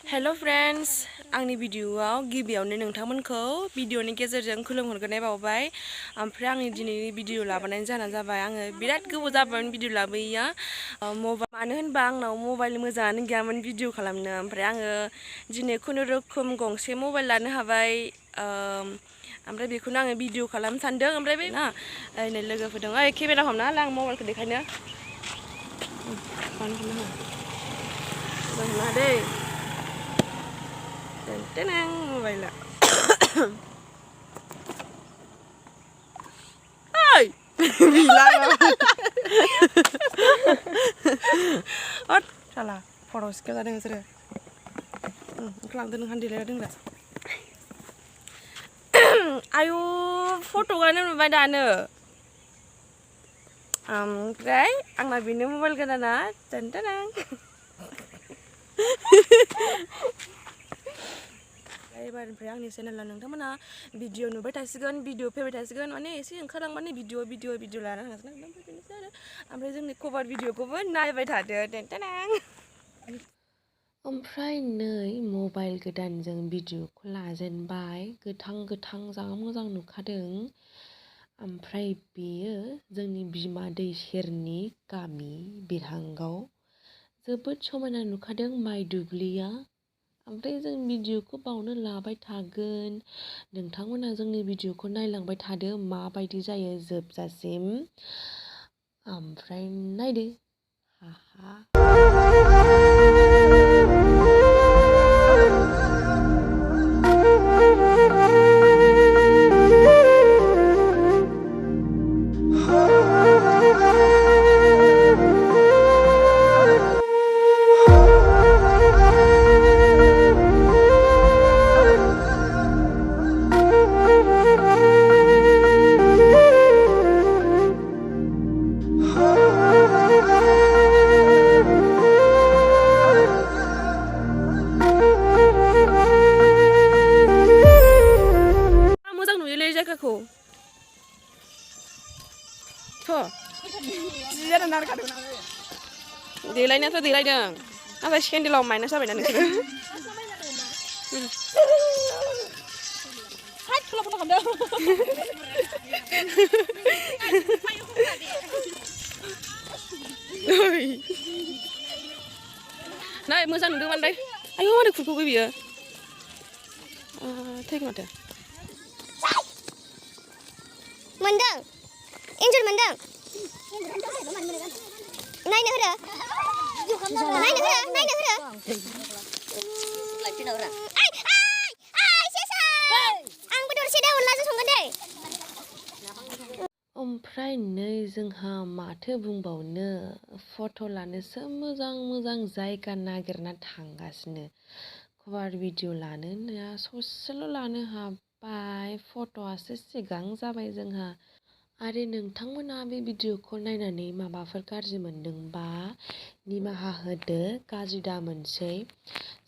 Hello friends, Agni vdeo Gibiaonw nwngtangमोनखौ भिडिअनि गेजेरजों खुलुमहरग्रोनाय बावबाय। ओमफ्राय आंनि दिनैनि भिडिअ लाबोनायनि जाहोना जाबाय आङो बिराद गोबाव जाबाय भिडिअ लाबोयैया। मानो होनबा आंनाव मबाइल मोजाङानो गैयामोन भिडिअ खालामनो। ओमफ्राय आङो दिनै खुनुरुखुम गंसे मबाइल लानो हाबाय। ओमफ्राय बेखौनो आङो भिडिअ खालामनो सानदों। ओमफ्राय बे ना ओरै लोगोफोर दं। ओइ केमेरा हमना हाला आं मबाइलखौ देखायनो। हमना दै tenang mobile. Ay, bilang. Ot, salah. Poros kita ada yang seru. Kelang tenang handi lagi ada. Ayo foto kan mobile dana. Kray, ang nabini mobile kan na, tenang. एबारनिफ्राय आंनि चेनेला नोंथांमोना भिडिअ नुबाय थासिगोन, भिडिअ फैबाय थासिगोन। माने एसे ओंखारलांबानो भिडिअ लाना थांगासिनो। ओमफ्राय जोंनि कभार भिडिअखौबो नायबाय थादो। ओमफ्राय नै मबाइल गोदानजों भिडिअखौ लाजेनबाय। गोथां जा मोजां नुखादों। ओमफ्राय बेयो जोंनि बिमा दै सेरनि गामि बिरहांगाव। जोबोद समायना नुखादों माइ दुब्लिया। ओमफ्राय जों भिडिअखौ बावनो लाबाय थागोन। नोंथांमोना जोंनि भिडिअखौ नायलांबाय थादो माबायदि जायो जोबजासिम। ओमफ्राय नायदो। देलायनायाथ' देलायदों नाथाय सेन्देलाव माइनास जाबायना नोंसोरो। नाय मोजां नुदों बांद्राय। आयौ मारै खुरख'खो बियो। थैगोन माथो। मोनदों एन्जर मोनदों। नायनो होदो। ओमफ्राय नै जोंहा माथो बुंबावनो फट' लानोसो मोजां जायगा नागिरना थांगासिनो। कभार भिडिअ लानो होननाया ससेल' लानो हाबाय। फट'आसो सिगां जाबाय जोंहा। आरो नोंथांमोना बे भिडिअखौ नायनानै माबाफोर गाज्रि मोनदोंबा निमाहा होदो, गाज्रि दा मोनसै।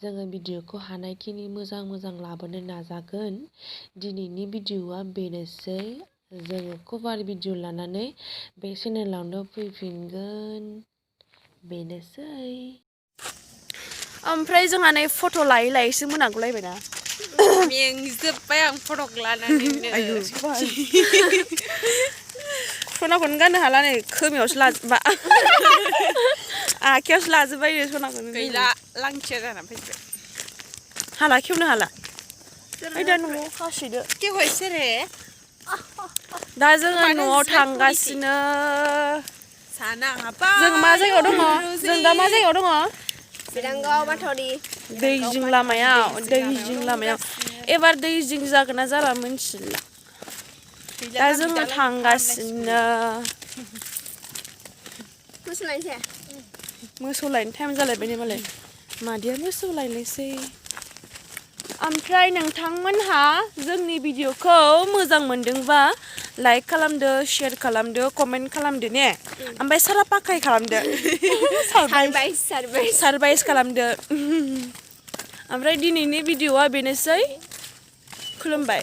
जोङो भिडिअखौ हानायखिनि मोजां लाबोनो नाजागोन। दिनैनि भिडिअआ बेनोसै। जोङो कभार भिडिअ लानानै बे चेनेलावनो फैफिनगोन। बेनोसै। ओमफ्राय जोंहा नै फट' लायैसो मोनागुलायबायना। मेंजोब्बाय आं फट'खौ लानानै। सनाखौनो गाननो हाला नै खोमायावसो लाजोब्बा। आखायावसो लाजोब्बाय सनाखौनो। गैला लांथिया जानानै फैबाय। हाला खेवनो हाला। ओइ दा न'आव खासिदो। दा जोङो न'आव थांगासिनो। जों मा जायगायाव दङ? जों दा मा जायगायाव दङ? दै जिं लामायाव। एबार दै जिं जागोन ना जाला मिथिला। दा जोङो थांगासिनो। मोसौ लायनो टाइम जालायबाय मालाय। मादैया मोसौ लायनोसै। ओमफ्राय नोंथांमोनहा जोंनि भिडिअखौ मोजां मोनदोंबा लाइक खालामदो, शेयार खालामदो, कमेन्ट खालामदो ने। ओमफ्राय सारा पाखाय खालामदो। सारबाइस खालामदो। ओमफ्राय दिनैनि भिडिअआ बेनोसै। खुलुमबाय।